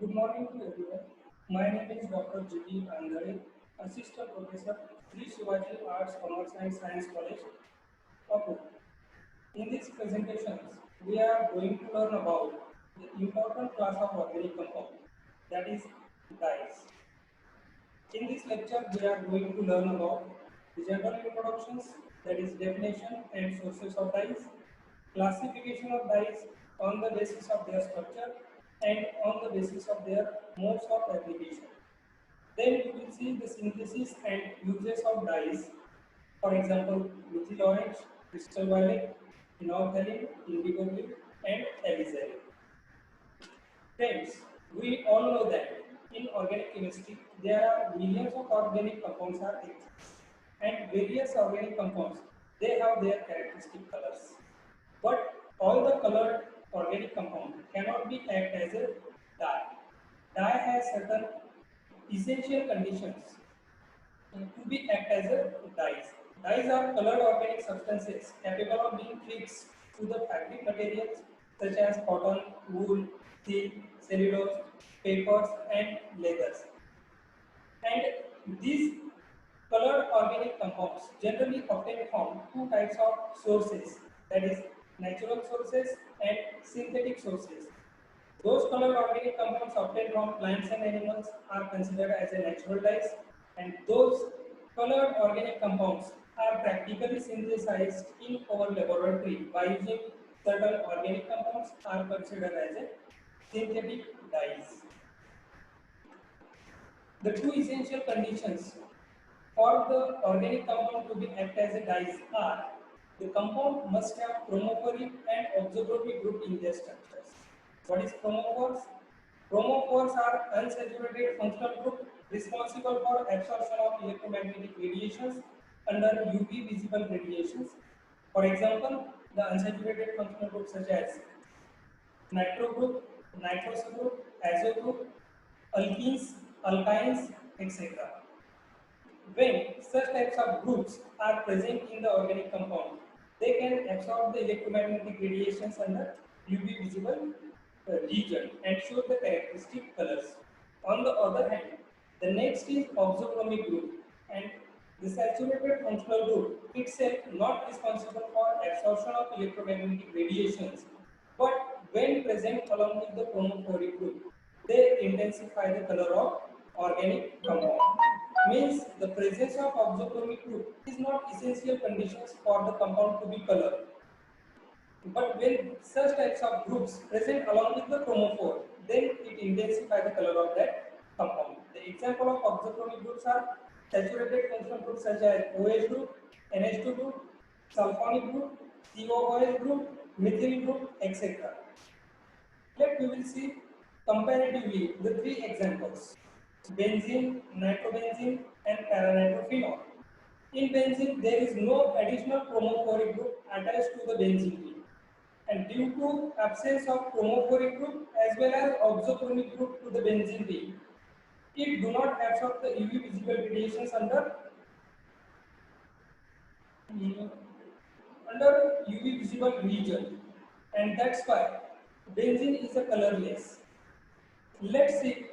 Good morning to everyone. My name is Dr. G.T. Andhare, Assistant Professor, Sri Shivaji Arts, Commerce and Science College, Apur. In these presentations, we are going to learn about the important class of organic compound, that is dyes. In this lecture, we are going to learn about the general introductions, that is definition and sources of dyes, classification of dyes on the basis of their structure and on the basis of their modes of application. Then we will see the synthesis and uses of dyes, for example, methyl orange, crystal violet, phenolphthalein, indigo blue, and alizarin. Friends, we all know that in organic chemistry there are millions of organic compounds are exist, and various organic compounds they have their characteristic colors. But all the colored organic compound cannot be act as a dye. Dye has certain essential conditions to be act as a dyes. Dyes are colored organic substances capable of being fixed to the fabric materials such as cotton, wool, silk, cellulose, papers, and leathers. And these colored organic compounds generally obtained from two types of sources, that is natural sources and synthetic sources. Those colored organic compounds obtained from plants and animals are considered as a natural dyes, and those colored organic compounds are practically synthesized in our laboratory by using certain organic compounds are considered as a synthetic dyes. The two essential conditions for the organic compound to be act as a dyes are the compound must have chromophoric and oxochromic group in their structures. What is chromophores? Chromophores are unsaturated functional group responsible for absorption of electromagnetic radiations under UV visible radiations. For example, the unsaturated functional groups such as nitro group, nitrous group, azo group, alkenes, alkynes, etc. When such types of groups are present in the organic compound, they can absorb the electromagnetic radiations under UV visible region and show the characteristic colors. On the other hand, the next is oxochromic group, and the saturated functional group itself not responsible for absorption of electromagnetic radiations, but when present along with the chromophoric group, they intensify the color of organic compound. Means the presence of oxochromic group is not essential conditions for the compound to be colored. But when such types of groups present along with the chromophore, then it intensifies the color of that compound. The example of oxochromic groups are saturated functional groups such as OH group, NH2 group, sulfonic group, COOH group, methyl group, etc. Let we will see comparatively the three examples: benzene, nitrobenzene, and paranitrophenol. In benzene, there is no additional chromophoric group attached to the benzene ring. And due to absence of chromophoric group as well as oxochromic group to the benzene ring, it do not absorb the UV visible radiations mm, under UV visible region, and that's why benzene is a colorless. Let's see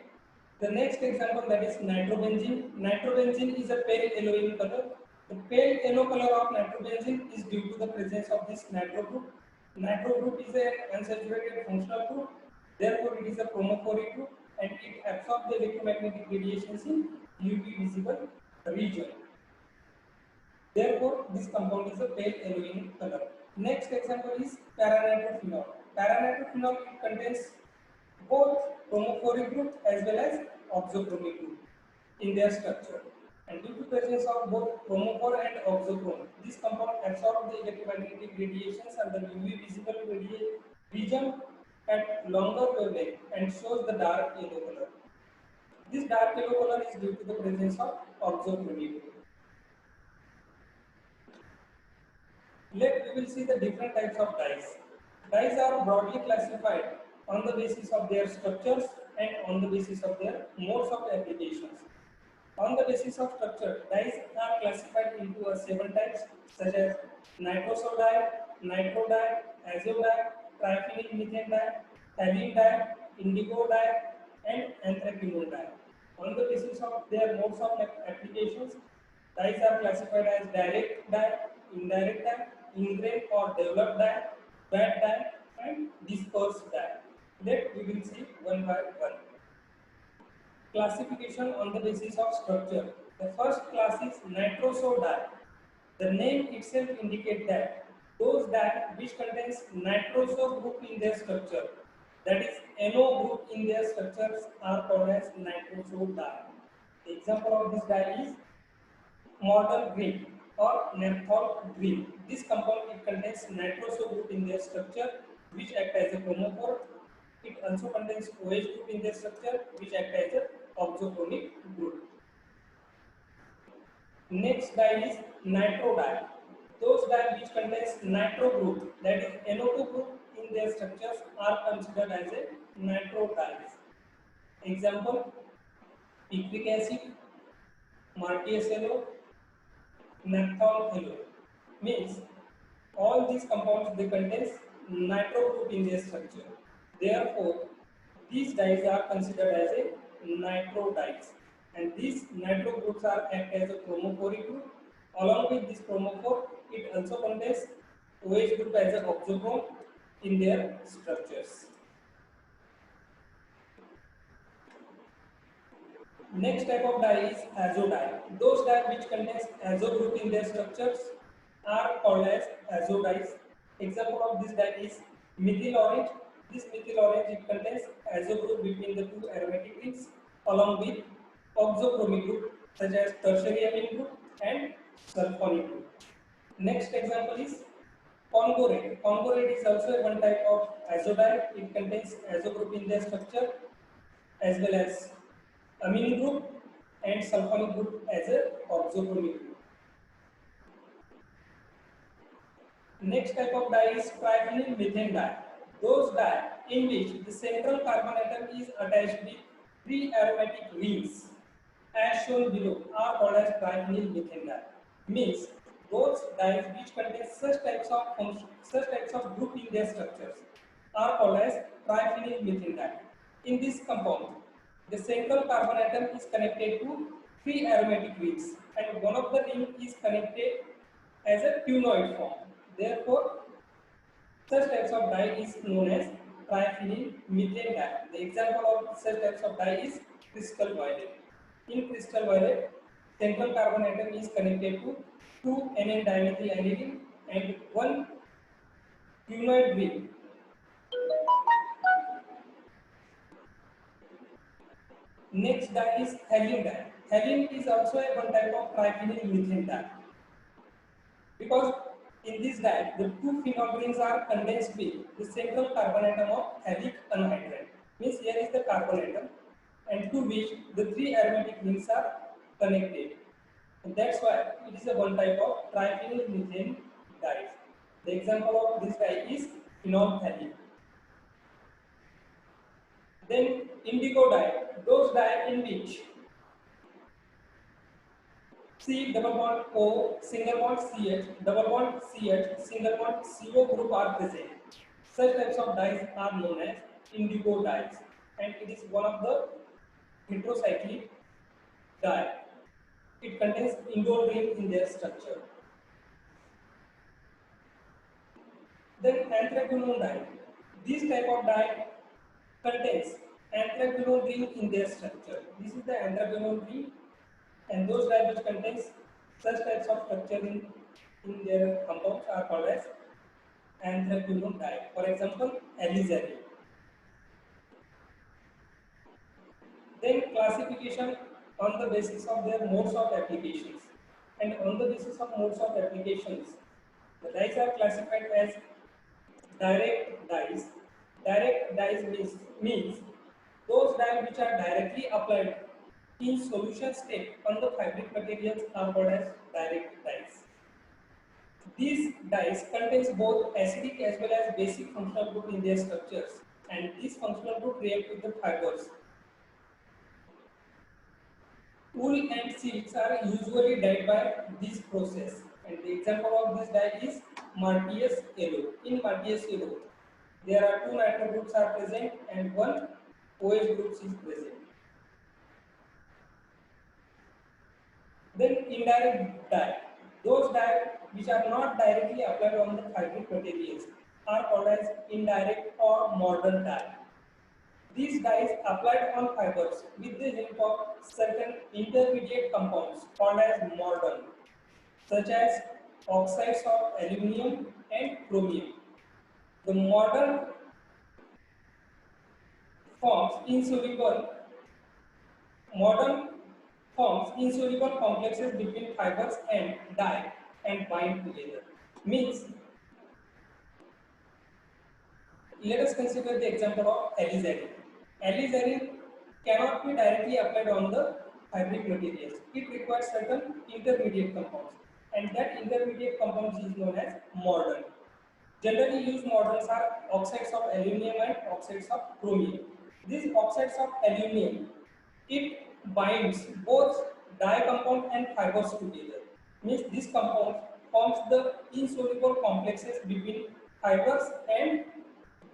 the next example, that is nitrobenzene. Nitrobenzene is a pale yellow in color. The pale yellow color of nitrobenzene is due to the presence of this nitro group. Nitro group is an unsaturated functional group, therefore it is a chromophoric group and it absorbs the electromagnetic radiations in UV visible region. Therefore, this compound is a pale yellow in color. Next example is paranitrophenol. Paranitrophenol contains both chromophoric group as well as oxochromic group in their structure. And due to presence of both chromophore and oxochrome, this compound absorbs the electromagnetic radiations under UV visible region at longer wavelength and shows the dark yellow color. This dark yellow color is due to the presence of oxochromic group. Let we will see the different types of dyes. Dyes are broadly classified on the basis of their structures and on the basis of their modes of applications. On the basis of structure, dyes are classified into 7 types such as nitrosol dye, nitro dye, azo dye, triphenyl methane dye, phthalene dye, indigo dye, and anthraquinone dye. On the basis of their modes of applications, dyes are classified as direct dye, indirect dye, ingrained or developed dye, wet dye, and dispersed dye. That we will see one by one. Classification on the basis of structure. The first class is nitroso dye. The name itself indicates that those dye which contains nitroso group in their structure, that is NO group in their structures, are called as nitroso dye. The example of this dye is modern green or naphthol green. This compound it contains nitroso group in their structure which act as a chromophore. It also contains OH group in their structure which act as a oxochromic group. Next dye is nitro dye. Those dye which contains nitro group, that is NO2 group in their structures, are considered as a nitro dyes. Example: picric acid, Martius yellow, naphthol yellow. Means all these compounds they contain nitro group in their structure. Therefore, these dyes are considered as a nitro dyes, and these nitro groups are act as a chromophoric group. Along with this chromophore, it also contains OH group as an oxochrome in their structures. Next type of dye is azo dye. Those dye which contains azo group in their structures are called as azo dyes. Example of this dye is methyl orange. This methyl orange it contains azo group between the two aromatic rings along with oxochromic group such as tertiary amine group and sulfonic group. Next example is Congo red. Congo red is also one type of azo dye. It contains azo group in their structure as well as amine group and sulfonic group as a oxochromic group. Next type of dye is triphenyl methane dye. Those dye in which the central carbon atom is attached with three aromatic rings as shown below are called as triphenyl methane dye. Means those dyes which contain such types of group in their structures are called as triphenyl methane dye. In this compound, the central carbon atom is connected to three aromatic rings and one of the ring is connected as a quinoid form. Therefore, such types of dye is known as triphenyl methane dye. The example of such types of dye is crystal violet. In crystal violet, central carbon atom is connected to two N,N-dimethyl and one quinoid ring. Next dye is helium dye. Helium is also a one type of triphenyl methane dye. Because in this dye, the two phenol rings are condensed with the central carbon atom of helic anhydride. Means here is the carbon atom and to which the three aromatic rings are connected. And that's why it is a one type of triphenyl methane dye. The example of this dye is phenolphthalein. Then indigo dye, those dye in which C double bond O, single bond CH, double bond CH, single bond CO group are present. Such types of dyes are known as indigo dyes, and it is one of the heterocyclic dye. It contains indole ring in their structure. Then anthraquinone dye. This type of dye contains anthraquinone ring in their structure. This is the anthraquinone ring, and those dye which contains such types of structure in their compounds are called as anthraquinone dye. For example, alizarin. Then classification on the basis of their modes of applications, and on the basis of modes of applications, the dyes are classified as direct dyes. Direct dyes means those dyes which are directly applied in solution state on the fabric materials are called as direct dyes. These dyes contains both acidic as well as basic functional group in their structures, and these functional group react with the fibers. Wool and silks are usually dyed by this process, and the example of this dye is Martius yellow. In Martius yellow, there are two nitro groups are present and one OH groups is present. Then indirect dye. Those dye which are not directly applied on the fabric materials are called as indirect or modern dye. These dyes applied on fibers with the help of certain intermediate compounds called as modern, such as oxides of aluminum and chromium. The modern forms insoluble modern forms insoluble complexes between fibers and dye and bind together. Means, let us consider the example of alizarin. Alizarin cannot be directly applied on the fabric materials. It requires certain intermediate compounds, and that intermediate compounds is known as mordant. Generally used mordants are oxides of aluminum and oxides of chromium. These oxides of aluminum, it binds both dye compound and fibers together. Means this compound forms the insoluble complexes between fibers and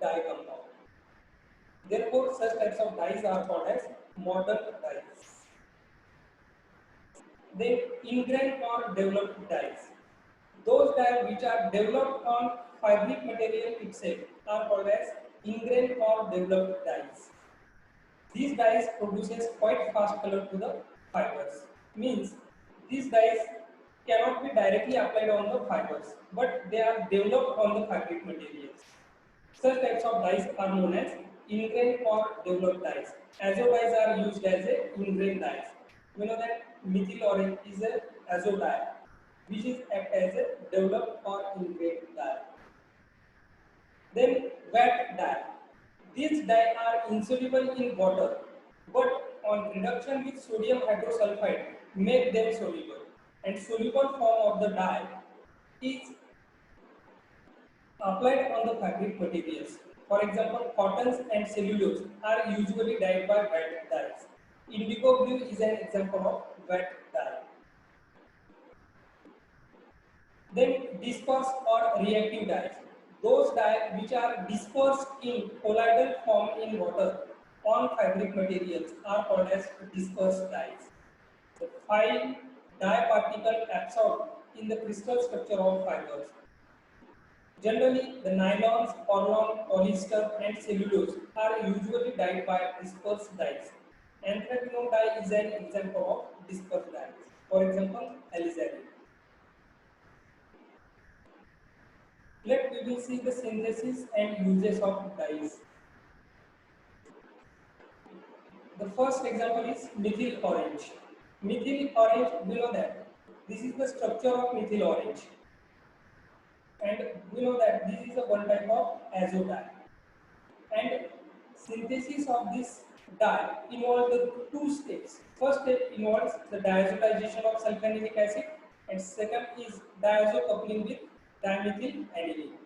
dye compound. Therefore, such types of dyes are called as modern dyes. Then ingrained or developed dyes. Those dyes which are developed on fabric material itself are called as ingrained or developed dyes. These dyes produces quite fast color to the fibers. Means these dyes cannot be directly applied on the fibers, but they are developed on the fabric materials. Such types of dyes are known as ingrained or developed dyes. Azo dyes are used as a ingrained dyes. We know that methyl orange is a azo dye, which is act as a developed or ingrained dye. Then wet dye. These dyes are insoluble in water, but on reduction with sodium hydrosulfide make them soluble. And soluble form of the dye is applied on the fabric materials. For example, cottons and cellulose are usually dyed by wet dyes. Indigo blue is an example of wet dye. Then dispersed or reactive dyes. Those dyes which are dispersed in colloidal form in water on fabric materials are called as dispersed dyes. The fine dye particle absorbed in the crystal structure of fibers. Generally, the nylons, porcelain, polyester, and cellulose are usually dyed by dispersed dyes. Anthraquinone dye is an example of dispersed dyes. For example, alizarin. We will see the synthesis and uses of dyes. The first example is methyl orange. Methyl orange, we know that this is the structure of methyl orange, and we know that this is a one type of azo dye. And synthesis of this dye involves the two steps. First step involves the diazotization of sulfonamic acid, and second is diazo coupling with dimethyl aniline.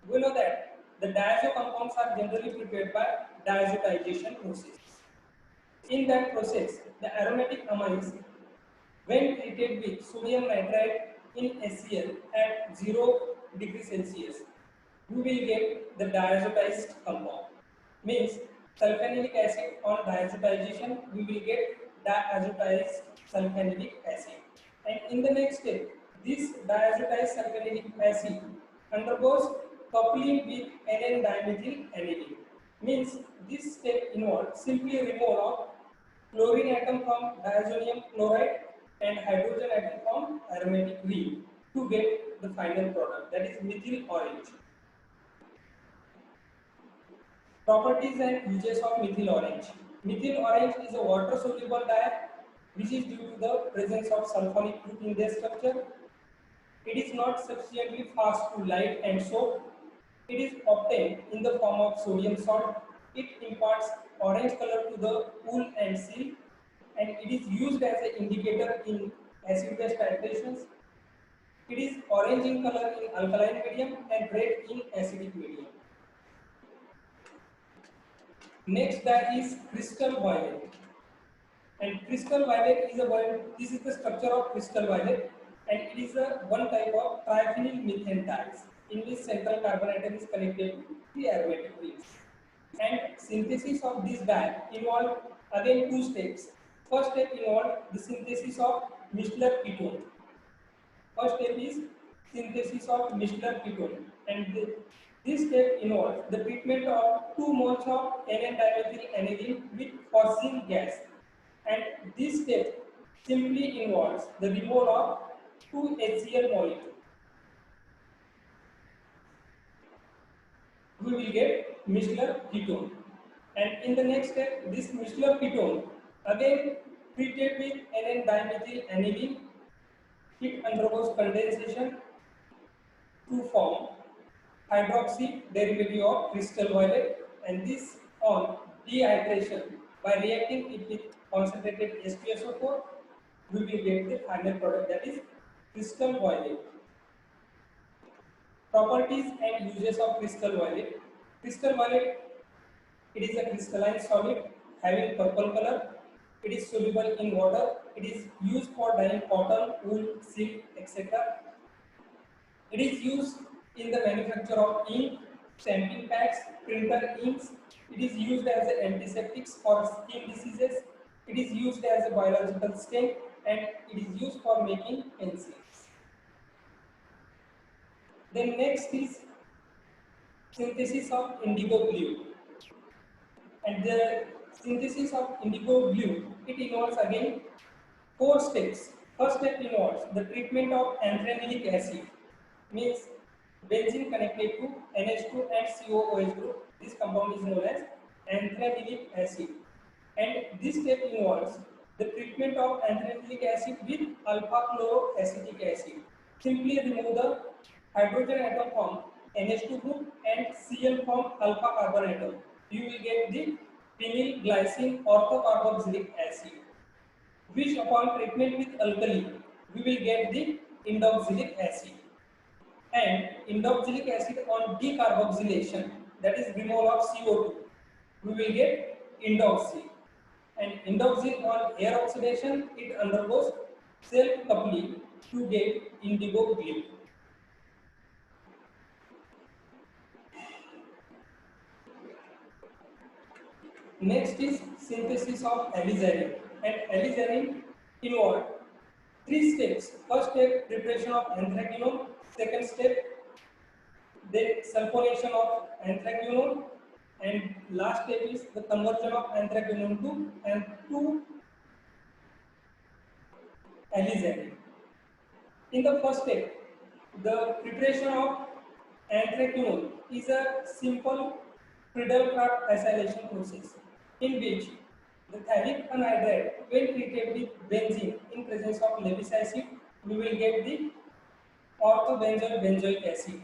We know that the diazo compounds are generally prepared by diazotization process. In that process, the aromatic amines, when treated with sodium nitrite in HCl at 0 degree Celsius, we will get the diazotized compound. Means sulfonamic acid on diazotization, we will get diazotized sulfonamic acid. And in the next step, this diazotized sulfonamic acid undergoes coupling with N,N-dimethyl aniline. Means this step involves simply removal of chlorine atom from diazonium chloride and hydrogen atom from aromatic ring to get the final product, that is methyl orange. Properties and uses of methyl orange. Methyl orange is a water soluble dye which is due to the presence of sulfonic group in their structure. It is not sufficiently fast to light and soap. It is obtained in the form of sodium salt. It imparts orange color to the wool and silk, and it is used as an indicator in acid-base titrations. It is orange in color in alkaline medium and red in acidic medium. Next dye is crystal violet. And crystal violet is this is the structure of crystal violet, and it is a one type of triphenyl methane dyes in which central carbon atom is connected to the aromatic rings. And synthesis of this dye involve again two steps. First step involve the synthesis of Miller ketone. First step is synthesis of Miller ketone, and this step involves the treatment of 2 moles of N,N-dimethyl aniline with phosgene gas, and this step simply involves the removal of 2 HCl molecule. We will get Miller ketone, and in the next step, this Miller ketone again treated with N,N-dimethyl aniline. It undergoes condensation to form hydroxy derivative of crystal violet, and this on dehydration by reacting it with concentrated H2SO4, we will get the final product, that is crystal violet. Properties and uses of crystal violet. Crystal violet, it is a crystalline solid having purple color. It is soluble in water. It is used for dyeing cotton, wool, silk, etc. It is used in the manufacture of ink, stamping pads, printer inks. It is used as an antiseptics for skin diseases. It is used as a biological stain, and it is used for making pencils. Then next is synthesis of indigo blue. And the synthesis of indigo blue, it involves again 4 steps. First step involves the treatment of anthranilic acid, means benzene connected to NH2 and COOH group. This compound is known as anthranilic acid. And this step involves the treatment of anthranilic acid with alpha chloroacetic acid. Simply remove the hydrogen atom from NH2 group and Cl from alpha carbon atom. You will get the phenyl glycine orthocarboxylic acid, which upon treatment with alkali, we will get the indoxylic acid. And indoxylic acid on decarboxylation, that is removal of CO2, we will get indoxy. And indoxy on air oxidation, it undergoes self-coupling to get indigo blue. Next is synthesis of alizarin, and alizarin involves 3 steps. First step, preparation of anthraquinone. Second step, then sulfonation of anthraquinone, and last step is the conversion of anthraquinone to alizarin. In the first step, the preparation of anthraquinone is a simple Friedel-Crafts acylation process in which the phthalic anhydride, when treated with benzene in presence of Lewis acid, we will get the orthobenzoyl benzoic acid,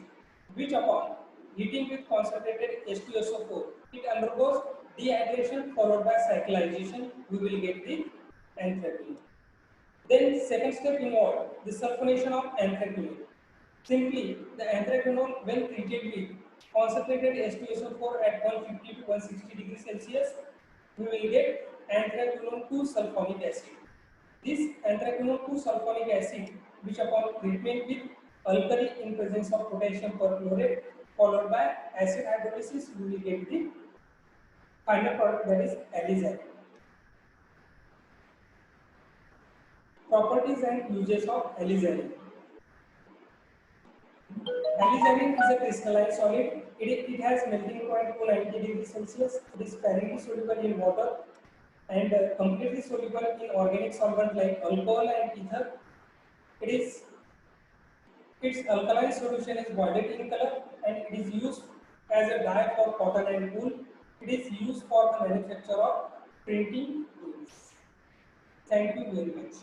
which upon heating with concentrated H2SO4, it undergoes dehydration followed by cyclization, we will get the anthraquinone. Then second step involves the sulfonation of anthraquinone. Simply, the anthraquinone when treated with concentrated H2SO4 at 150 to 160 degrees Celsius, we will get anthraquinone 2 sulfonic acid. This anthraquinone 2 sulfonic acid, which upon treatment with alkali in presence of potassium perchlorate followed by acid hydrolysis, we will get the final product, that is alizarin. Properties and uses of alizarin. Alizarin is a crystalline solid. It has melting point 290 degrees Celsius. It is sparingly soluble in water and completely soluble in organic solvent like alcohol and ether. Its alkaline solution is violet in color, and it is used as a dye for cotton and wool. It is used for the manufacture of printing tools. Thank you very much.